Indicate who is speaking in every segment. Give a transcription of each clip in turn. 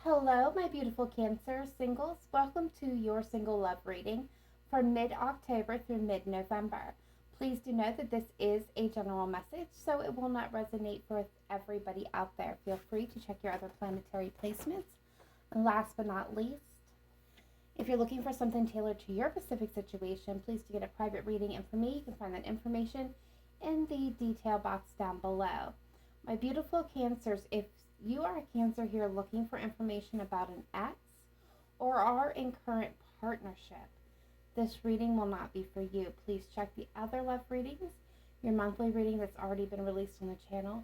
Speaker 1: Hello, my beautiful Cancer singles. Welcome to your single love reading for mid-October through mid-November. Please do know that this is a general message, so it will not resonate with everybody out there. Feel free to check your other planetary placements. And last but not least, if you're looking for something tailored to your specific situation, please do get a private reading. And for me, you can find that information in the detail box down below. My beautiful Cancers, if you are a Cancer here looking for information about an ex or are in current partnership, this reading will not be for you. Please check the other love readings, your monthly reading that's already been released on the channel,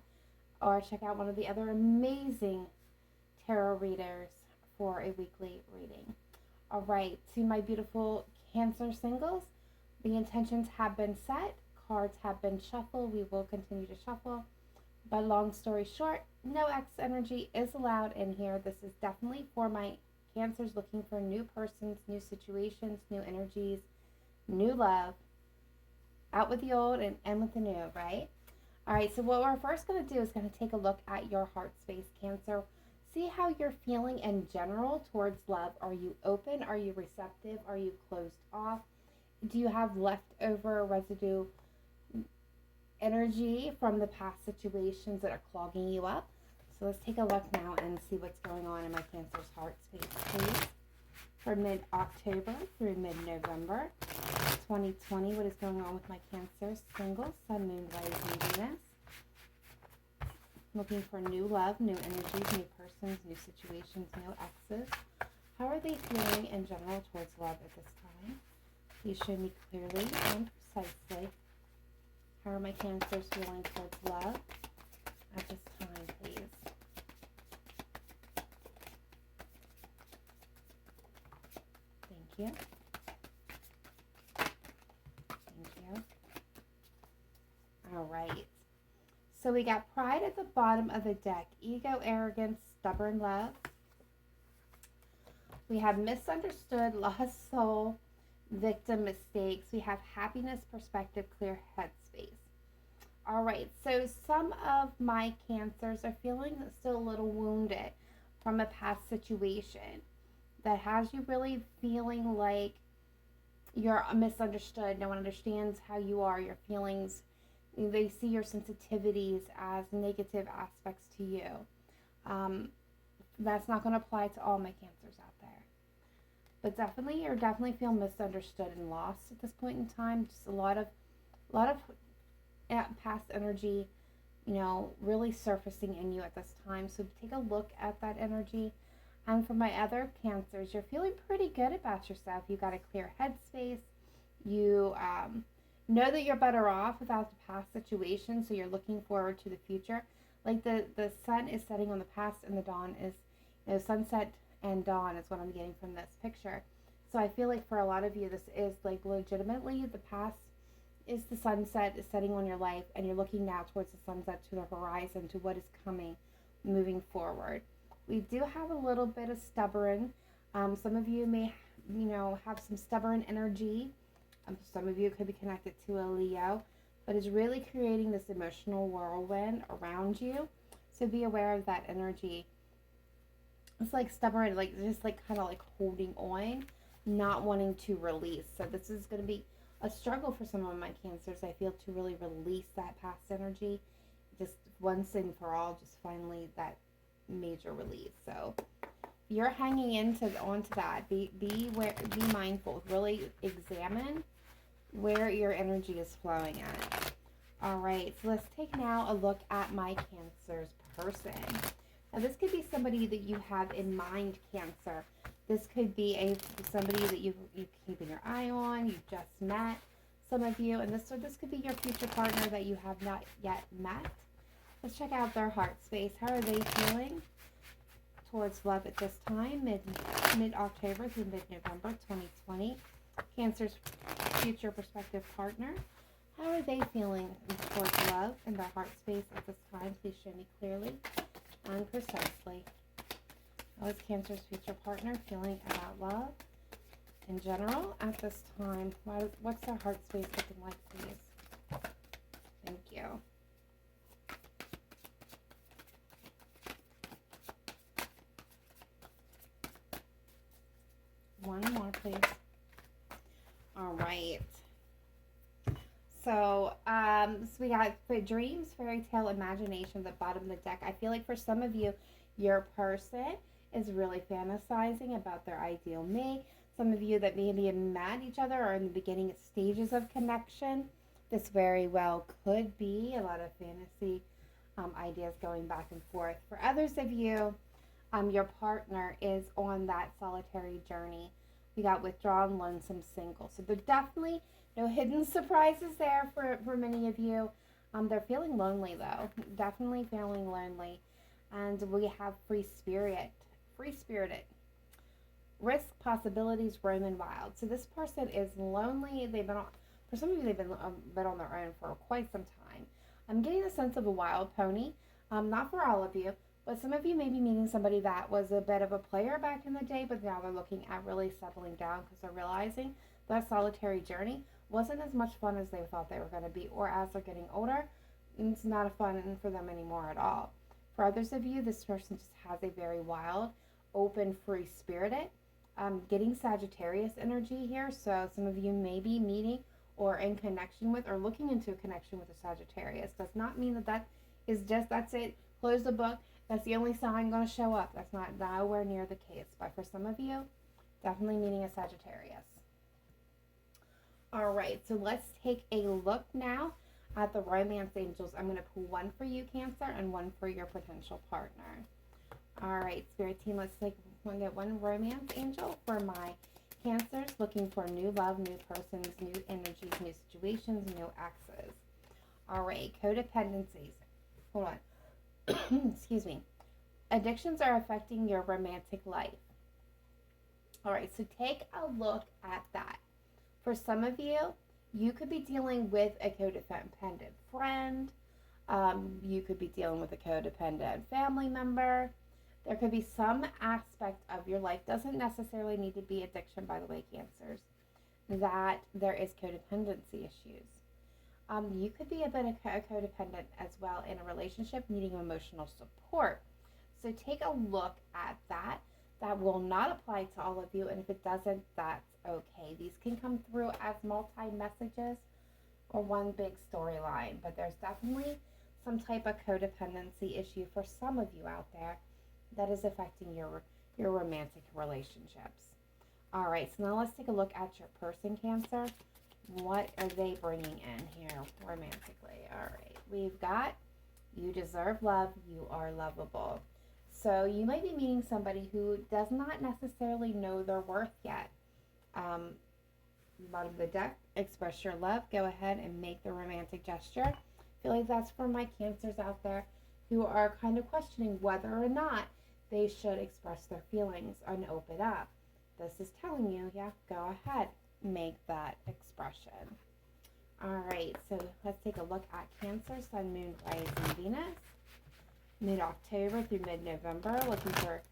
Speaker 1: or check out one of the other amazing tarot readers for a weekly reading. All right, to my beautiful Cancer singles, the intentions have been set, cards have been shuffled. We will continue to shuffle. But long story short, no ex energy is allowed in here. This is definitely for my Cancers looking for new persons, new situations, new energies, new love. Out with the old and in with the new, right? All right, so what we're first going to do is going to take a look at your heart space, Cancer. See how you're feeling in general towards love. Are you open? Are you receptive? Are you closed off? Do you have leftover residue energy from the past situations that are clogging you up? So let's take a look now and see what's going on in my Cancer's heart space, please. For mid-October through mid-November 2020, what is going on with my Cancer single, Sun, Moon, Rising, Venus? Looking for new love, new energies, new persons, new situations, no exes. How are they feeling in general towards love at this time? Please show me clearly and precisely. How are my Cancers feeling towards love at this time, please? Thank you. Thank you. All right. So we got pride at the bottom of the deck. Ego, arrogance, stubborn love. We have misunderstood, lost soul, victim, mistakes. We have happiness, perspective, clear headspace. All right, so some of my Cancers are feeling still a little wounded from a past situation that has you really feeling like you're misunderstood. No one understands how you are, your feelings. They see your sensitivities as negative aspects to you. That's not going to apply to all my Cancers out there. But definitely, you definitely feel misunderstood and lost at this point in time. Just a lot of past energy, really surfacing in you at this time. So take a look at that energy. And for my other Cancers, you're feeling pretty good about yourself. You got a clear headspace. You know that you're better off without the past situation. So you're looking forward to the future. Like the sun is setting on the past, and the dawn is, sunset and dawn is what I'm getting from this picture. So I feel like for a lot of you, this is like legitimately the past is the sunset is setting on your life, and you're looking now towards the sunset, to the horizon, to what is coming, moving forward. We do have a little bit of stubborn. Some of you may, have some stubborn energy. Some of you could be connected to a Leo, but it's really creating this emotional whirlwind around you. So be aware of that energy. It's like stubborn, like just like kind of like holding on, not wanting to release. So this is going to be a struggle for some of my Cancers, I feel, to really release that past energy just once and for all, just finally that major release. So you're hanging onto that. Be mindful. Really examine where your energy is flowing at. All right, so let's take now a look at my Cancer's person. Now this could be somebody that you have in mind, Cancer. This could be somebody that you're keeping your eye on, you've just met, some of you, and this could be your future partner that you have not yet met. Let's check out their heart space. How are they feeling towards love at this time, mid-October through mid-November 2020? Cancer's future prospective partner. How are they feeling towards love in their heart space at this time? Please show me clearly and precisely. How is Cancer's future partner feeling about love in general at this time? What's their heart space looking like, please? Thank you. One more, please. All right. So we got the dreams, fairy tale, imagination at the bottom of the deck. I feel like for some of you, your person is really fantasizing about their ideal mate. Some of you that maybe have met each other or in the beginning stages of connection. This very well could be a lot of fantasy ideas going back and forth. For others of you, your partner is on that solitary journey. We got withdrawn, lonesome, single. So there's definitely no hidden surprises there for many of you. They're feeling lonely though. Definitely feeling lonely. And we have free spirited. Risk, possibilities, roam and wild. So this person is lonely. For some of you, they've been on their own for quite some time. I'm getting the sense of a wild pony. Not for all of you, but some of you may be meeting somebody that was a bit of a player back in the day, but now they're looking at really settling down because they're realizing that solitary journey wasn't as much fun as they thought they were going to be, or as they're getting older, it's not fun for them anymore at all. For others of you, this person just has a very wild, open, free-spirited, getting Sagittarius energy here. So some of you may be meeting or in connection with or looking into a connection with a Sagittarius. Does not mean that is just, that's it, close the book, that's the only sign going to show up. That's not nowhere near the case. But for some of you, definitely meeting a Sagittarius. All right, so let's take a look now at the romance angels. I'm going to pull one for you, Cancer, and one for your potential partner. All right, Spirit team, let's get one romance angel for my Cancers looking for new love, new persons, new energies, new situations, new exes. All right, codependencies. Hold on. Excuse me. Addictions are affecting your romantic life. All right, so take a look at that. For some of you, you could be dealing with a codependent friend. You could be dealing with a codependent family member. There could be some aspect of your life, doesn't necessarily need to be addiction, by the way, Cancers, that there is codependency issues. You could be a bit of a codependent as well in a relationship needing emotional support. So take a look at that. That will not apply to all of you, and if it doesn't, that's okay. These can come through as multi-messages or one big storyline, but there's definitely some type of codependency issue for some of you out there that is affecting your romantic relationships. All right, so now let's take a look at your person, Cancer. What are they bringing in here romantically? All right, we've got you deserve love, you are lovable. So you might be meeting somebody who does not necessarily know their worth yet. Bottom of the deck, express your love. Go ahead and make the romantic gesture. I feel like that's for my Cancers out there who are kind of questioning whether or not they should express their feelings and open up. This is telling you, yeah, go ahead, make that expression. All right, so let's take a look at Cancer, Sun, Moon, Rising, Venus. Mid-October through mid-November, looking for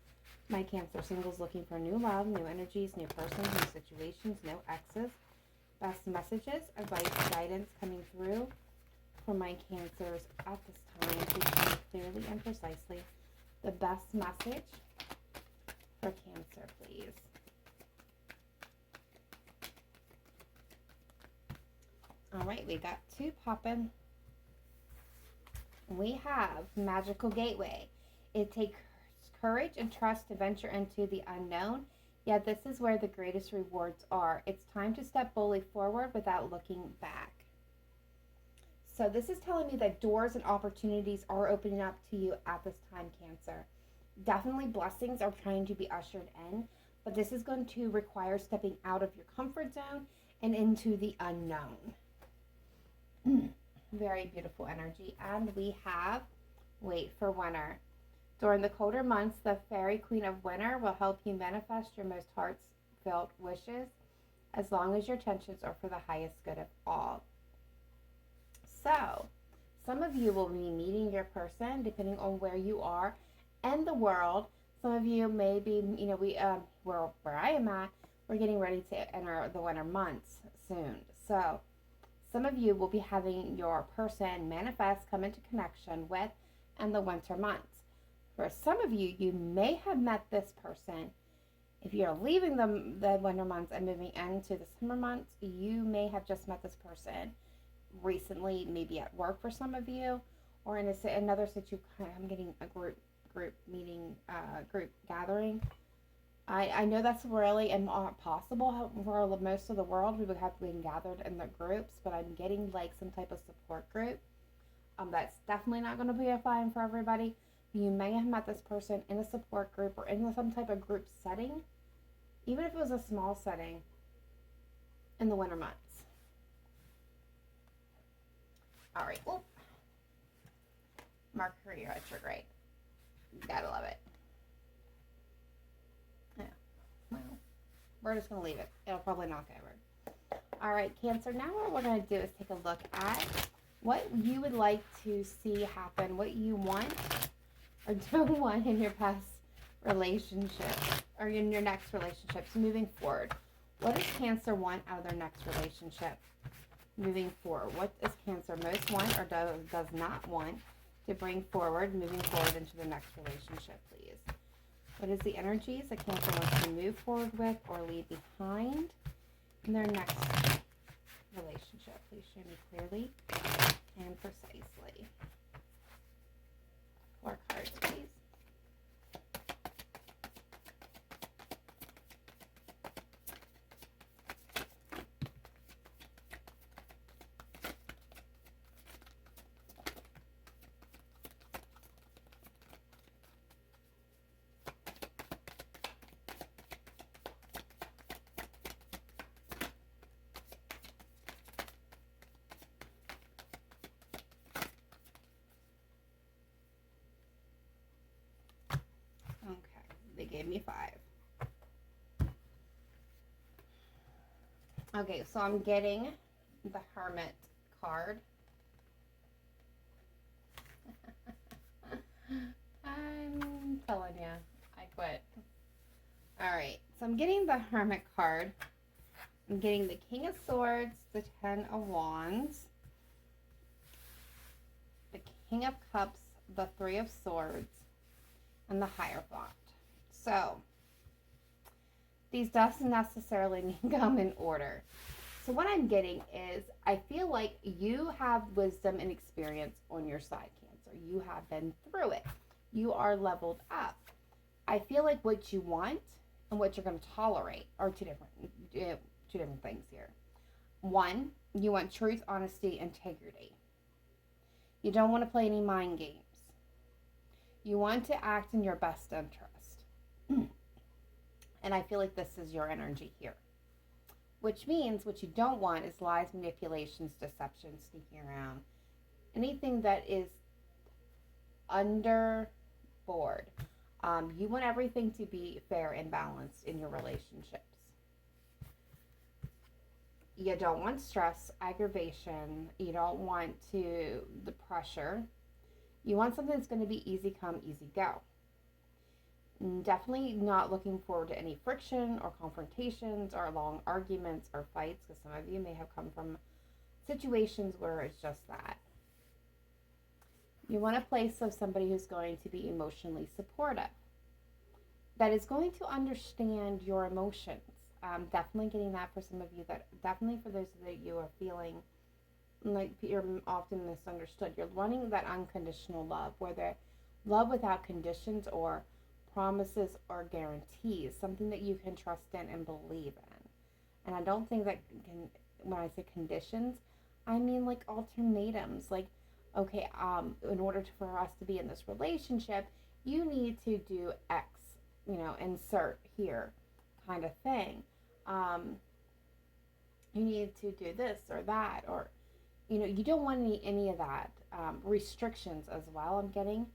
Speaker 1: my Cancer singles, looking for new love, new energies, new persons, new situations, no exes. Best messages, advice, guidance coming through for my Cancers at this time. Please tell me clearly and precisely the best message for Cancer, please. All right, we got two popping. We have Magical Gateway. It takes courage and trust to venture into the unknown, yet this is where the greatest rewards are. It's time to step boldly forward without looking back. So this is telling me that doors and opportunities are opening up to you at this time, Cancer. Definitely blessings are trying to be ushered in, but this is going to require stepping out of your comfort zone and into the unknown. Very beautiful energy. And we have wait for winter. During the colder months, the fairy queen of winter will help you manifest your most heartfelt wishes as long as your intentions are for the highest good of all. So, some of you will be meeting your person depending on where you are and the world. Some of you may be, where I am at, we're getting ready to enter the winter months soon. So, some of you will be having your person manifest, come into connection with, in the winter months. For some of you, you may have met this person If you're leaving the winter months and moving into the summer months, you may have just met this person recently, maybe at work for some of you, or in another situation. I'm getting a group meeting, group gathering. I know that's really not possible for most of the world. We would have been gathered in the groups, but I'm getting like some type of support group. That's definitely not going to be a fine for everybody. You may have met this person in a support group or in some type of group setting, even if it was a small setting in the winter months. All right. Oop. Mercury retrograde. Gotta love it. Yeah. Well, we're just going to leave it. It'll probably knock over. All right, Cancer. Now what we're going to do is take a look at what you would like to see happen, what you want or don't want in your past relationship or in your next relationships moving forward. What does Cancer want out of their next relationship moving forward? What does Cancer most want or does not want to bring forward moving forward into the next relationship, please? What is the energies that Cancer wants to move forward with or leave behind in their next relationship? Please show me clearly and precisely. 4 cards, please. Okay, they gave me 5. Okay, so I'm getting the Hermit card. I'm telling you, I quit. Alright, so I'm getting the Hermit card. I'm getting the King of Swords, the 10 of Wands, the King of Cups, the 3 of Swords, and the Hierophant. So, these doesn't necessarily need to come in order. So what I'm getting is, I feel like you have wisdom and experience on your side, Cancer. You have been through it. You are leveled up. I feel like what you want and what you're going to tolerate are two different things here. One, you want truth, honesty, integrity. You don't want to play any mind games. You want to act in your best interest. And I feel like this is your energy here. Which means what you don't want is lies, manipulations, deception, sneaking around. Anything that is underboard. You want everything to be fair and balanced in your relationships. You don't want stress, aggravation. You don't want the pressure. You want something that's going to be easy come, easy go. Definitely not looking forward to any friction or confrontations or long arguments or fights, because some of you may have come from situations where it's just that. You want a place of somebody who's going to be emotionally supportive, that is going to understand your emotions. Definitely getting that for some of you, that definitely for those that you are feeling like you're often misunderstood. You're wanting that unconditional love, where the love without conditions or promises or guarantees, something that you can trust in and believe in. And I don't think that when I say conditions, I mean like ultimatums, like, okay, in order for us to be in this relationship, you need to do X, insert here kind of thing. You need to do this or that, or, you don't want any of that. Restrictions as well, I'm getting.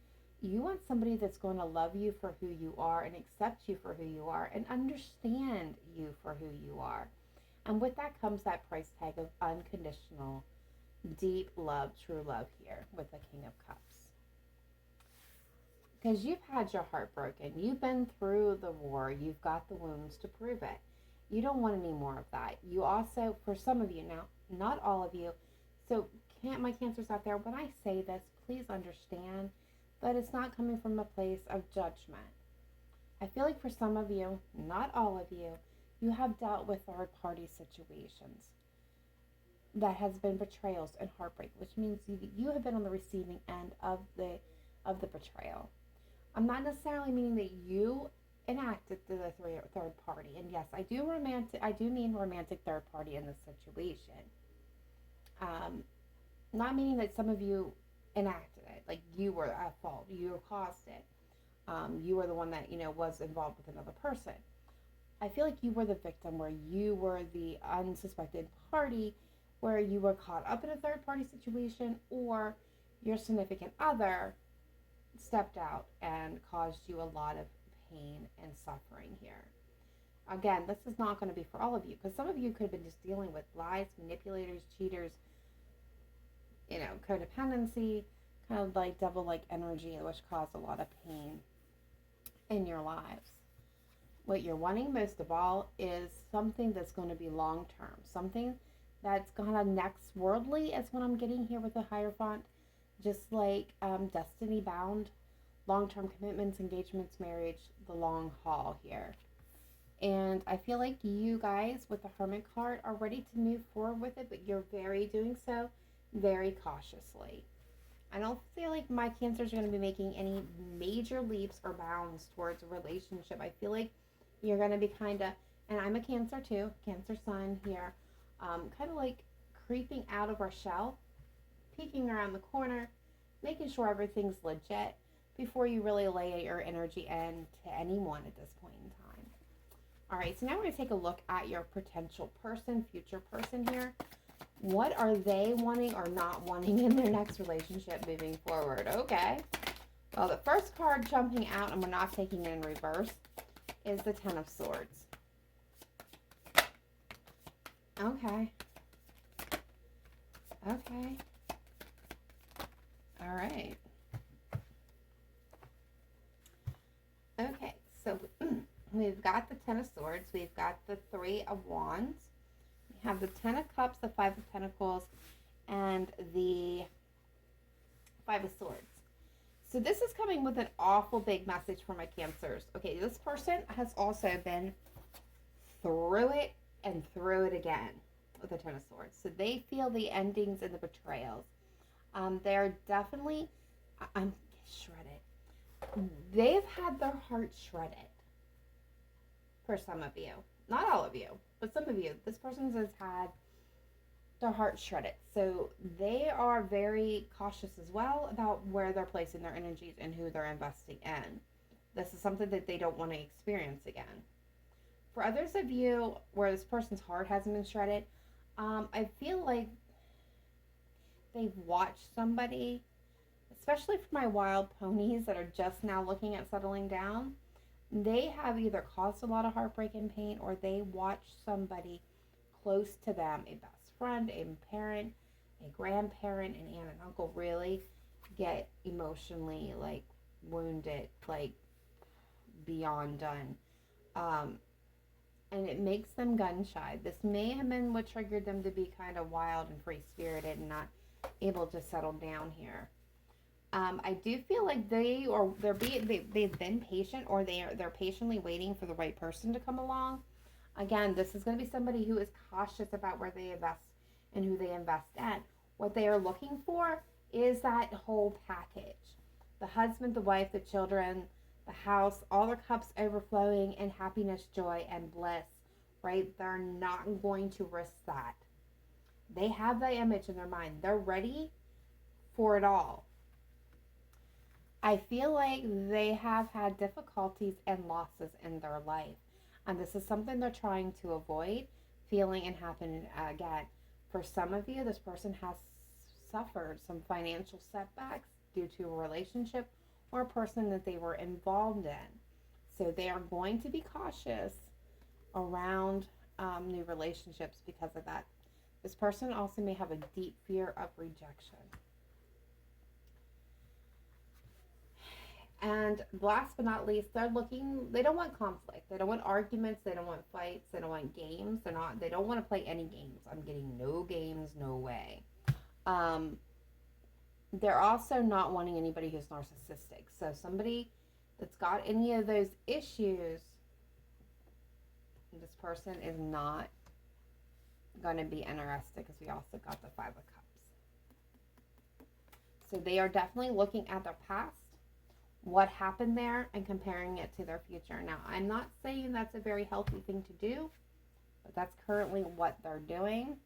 Speaker 1: You want somebody that's going to love you for who you are and accept you for who you are and understand you for who you are. And with that comes that price tag of unconditional, deep love, true love here with the King of Cups. Because you've had your heart broken. You've been through the war. You've got the wounds to prove it. You don't want any more of that. You also, for some of you now, not all of you, so my Cancers out there, when I say this, please understand that it's not coming from a place of judgment. I feel like for some of you, not all of you, you have dealt with third party situations that has been betrayals and heartbreak, which means you have been on the receiving end of the betrayal. I'm not necessarily meaning that you enacted the third party, and yes, I do mean romantic third party in this situation. Um, Not meaning that some of you enacted it, like you were at fault, you caused it. You were the one that was involved with another person. I feel like you were the victim, where you were the unsuspected party, where you were caught up in a third party situation, or your significant other stepped out and caused you a lot of pain and suffering here. Again, this is not going to be for all of you, because some of you could have been just dealing with lies, manipulators, cheaters, codependency, kind of like devil like energy, which caused a lot of pain in your lives. What you're wanting most of all is something that's going to be long term, something that's kind of next worldly, is what I'm getting here with the Hierophant, just like destiny bound, long term commitments, engagements, marriage, the long haul here. And I feel like you guys with the Hermit card are ready to move forward with it, but you're doing so very cautiously. I don't feel like my Cancers are going to be making any major leaps or bounds towards a relationship. I feel like you're going to be kind of, and I'm a Cancer too, Cancer sun here, kind of like creeping out of our shell, peeking around the corner, making sure everything's legit before you really lay your energy in to anyone at this point in time. All right, so now we're going to take a look at your potential person, future person here. What are they wanting or not wanting in their next relationship moving forward? Okay. Well, the first card jumping out, and we're not taking it in reverse, is the Ten of Swords. Okay. Okay. All right. Okay, so we've got the Ten of Swords. We've got the Three of Wands. We have the Ten of Cups, the Five of Pentacles, and the Five of Swords. So this is coming with an awful big message for my Cancers. Okay, this person has also been through it and through it again with the Ten of Swords. So they feel the endings and the betrayals. They're definitely, I'm shredded. They've had their heart shredded for some of you. Not all of you, but some of you. This person has had their heart shredded. So they are very cautious as well about where they're placing their energies and who they're investing in. This is something that they don't want to experience again. For others of you where this person's heart hasn't been shredded, I feel like they've watched somebody, especially for my wild ponies that are just now looking at settling down, they have either caused a lot of heartbreak and pain, or they watched somebody close to them, a best friend, a parent, a grandparent, an aunt and uncle, really get emotionally like wounded, like beyond done. And it makes them gun shy. This may have been what triggered them to be kind of wild and free spirited and not able to settle down here. I do feel like they've been patient, or they're patiently waiting for the right person to come along. Again, this is going to be somebody who is cautious about where they invest and who they invest in. What they are looking for is that whole package: the husband, the wife, the children, the house, all their cups overflowing in happiness, joy, and bliss. Right? They're not going to risk that. They have that image in their mind. They're ready for it all. I feel like they have had difficulties and losses in their life. And this is something they're trying to avoid feeling and happening again. For some of you, this person has suffered some financial setbacks due to a relationship or a person that they were involved in. So they are going to be cautious around new relationships because of that. This person also may have a deep fear of rejection. And last but not least, they don't want conflict. They don't want arguments. They don't want fights. They don't want games. They don't want to play any games. I'm getting no games, no way. They're also not wanting anybody who's narcissistic. So somebody that's got any of those issues, this person is not going to be interested, because we also got the Five of Cups. So they are definitely looking at their past, what happened there, and comparing it to their future. Now, I'm not saying that's a very healthy thing to do, but that's currently what they're doing.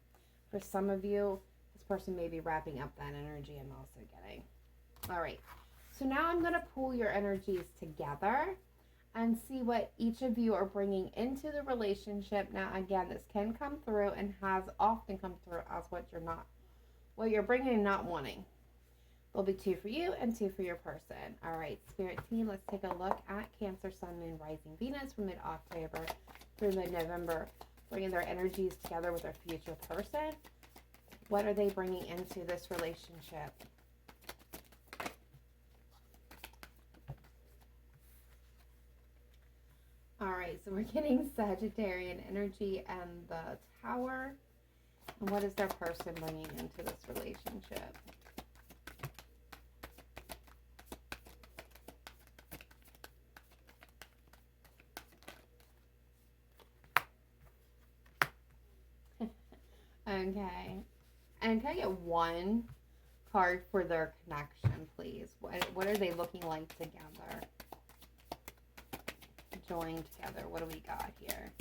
Speaker 1: For some of you, this person may be wrapping up that energy I'm also getting. All right. So now I'm going to pull your energies together and see what each of you are bringing into the relationship. Now, again, this can come through and has often come through as what you're bringing and not wanting. There'll be 2 for you and 2 for your person. All right, Spirit team, let's take a look at Cancer, Sun, Moon, Rising, Venus from mid-October through mid-November, bringing their energies together with their future person. What are they bringing into this relationship? All right, so we're getting Sagittarian energy and the Tower. And what is their person bringing into this relationship? Okay. And can I get one card for their connection, please? What are they looking like together? Join together. What do we got here?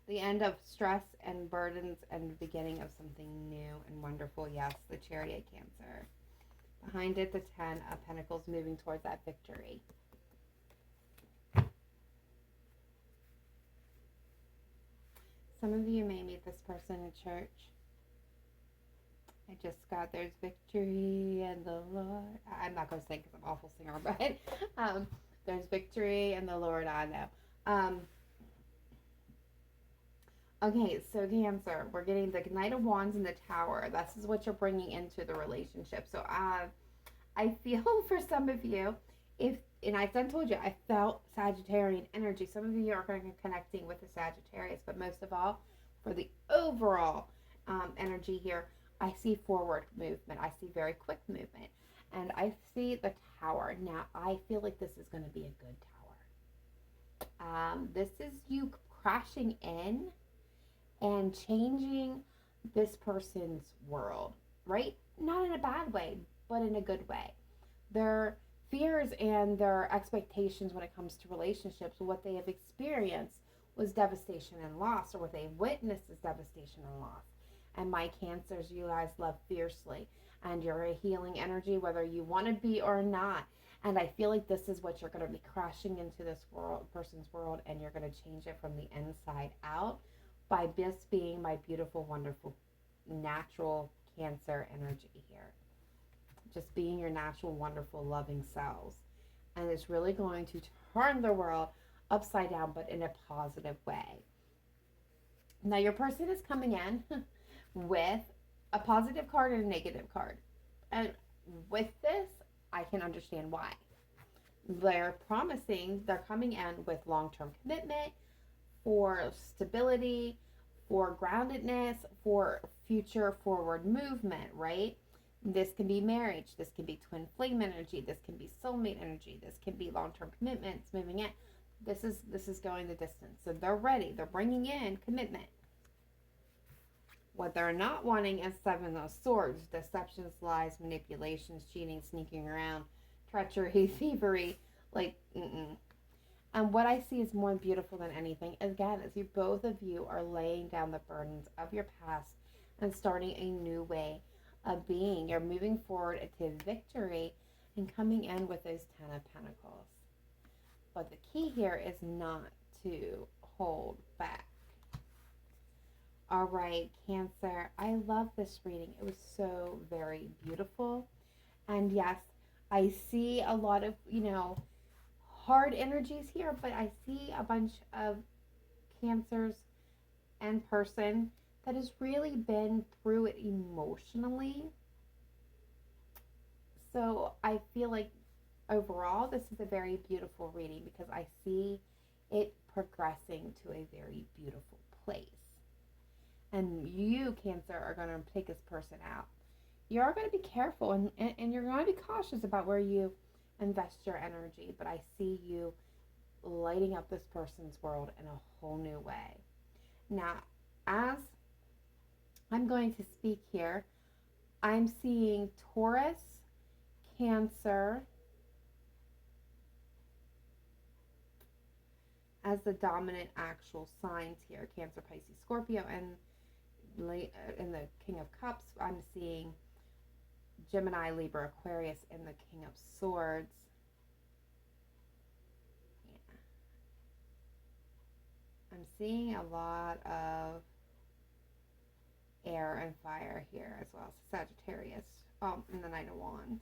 Speaker 1: The end of stress and burdens and the beginning of something new and wonderful. Yes, the Chariot, Cancer. Behind it, the 10 of Pentacles, moving towards that victory. Some of you may meet this person in church. I just got there's victory in the Lord. I'm not going to sing because I'm an awful singer, but there's victory in the Lord, I know. Okay, so Cancer, we're getting the Knight of Wands and the Tower. This is what you're bringing into the relationship. So I feel for some of you, and I told you, I felt Sagittarian energy. Some of you are going to be connecting with the Sagittarius, but most of all, for the overall energy here, I see forward movement. I see very quick movement. And I see the Tower. Now, I feel like this is going to be a good Tower. This is you crashing in and changing this person's world, right? Not in a bad way, but in a good way. Their fears and their expectations when it comes to relationships, what they have experienced was devastation and loss, or what they witnessed is devastation and loss. And my Cancers, you guys love fiercely, and you're a healing energy, whether you want to be or not. And I feel like this is what you're going to be crashing into this person's world, and you're going to change it from the inside out by just being my beautiful, wonderful, natural Cancer energy here. Just being your natural, wonderful, loving selves. And it's really going to turn the world upside down, but in a positive way. Now, your person is coming in with a positive card and a negative card. And with this, I can understand why. They're promising, they're coming in with long-term commitment, for stability, for groundedness, for future forward movement, right? This can be marriage, this can be twin flame energy, this can be soulmate energy, this can be long-term commitments, moving in. This is going the distance. So they're ready. They're bringing in commitment. What they're not wanting is 7 of Swords, deceptions, lies, manipulations, cheating, sneaking around, treachery, thievery, And what I see is more beautiful than anything, again, is you, both of you are laying down the burdens of your past and starting a new way of being. You're moving forward to victory and coming in with those 10 of Pentacles. But the key here is not to hold back. All right, Cancer, I love this reading. It was so very beautiful. And yes, I see a lot of, hard energies here, but I see a bunch of Cancers and person that has really been through it emotionally. So I feel like overall this is a very beautiful reading, because I see it progressing to a very beautiful place. And you, Cancer, are going to take this person out. you're going to be careful and you're going to be cautious about where you invest your energy. But I see you lighting up this person's world in a whole new way. Now, as I'm going to speak here, I'm seeing Taurus, Cancer as the dominant actual signs here. Cancer, Pisces, Scorpio, and in the King of Cups, I'm seeing Gemini, Libra, Aquarius, and the King of Swords. Yeah. I'm seeing a lot of air and fire here as well. So Sagittarius, and the Knight of Wands.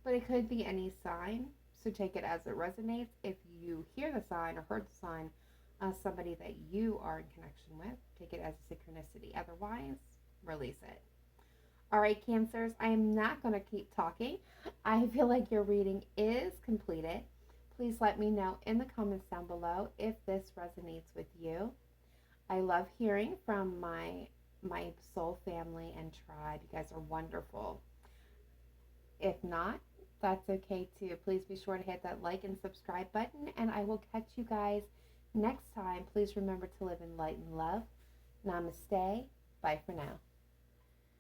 Speaker 1: But it could be any sign, so take it as it resonates. If you hear the sign or heard the sign of somebody that you are in connection with, take it as a synchronicity. Otherwise, release it. All right, Cancers, I am not going to keep talking. I feel like your reading is completed. Please let me know in the comments down below if this resonates with you. I love hearing from my soul family and tribe. You guys are wonderful. If not, that's okay too. Please be sure to hit that like and subscribe button, and I will catch you guys next time. Please remember to live in light and love. Namaste. Bye for now.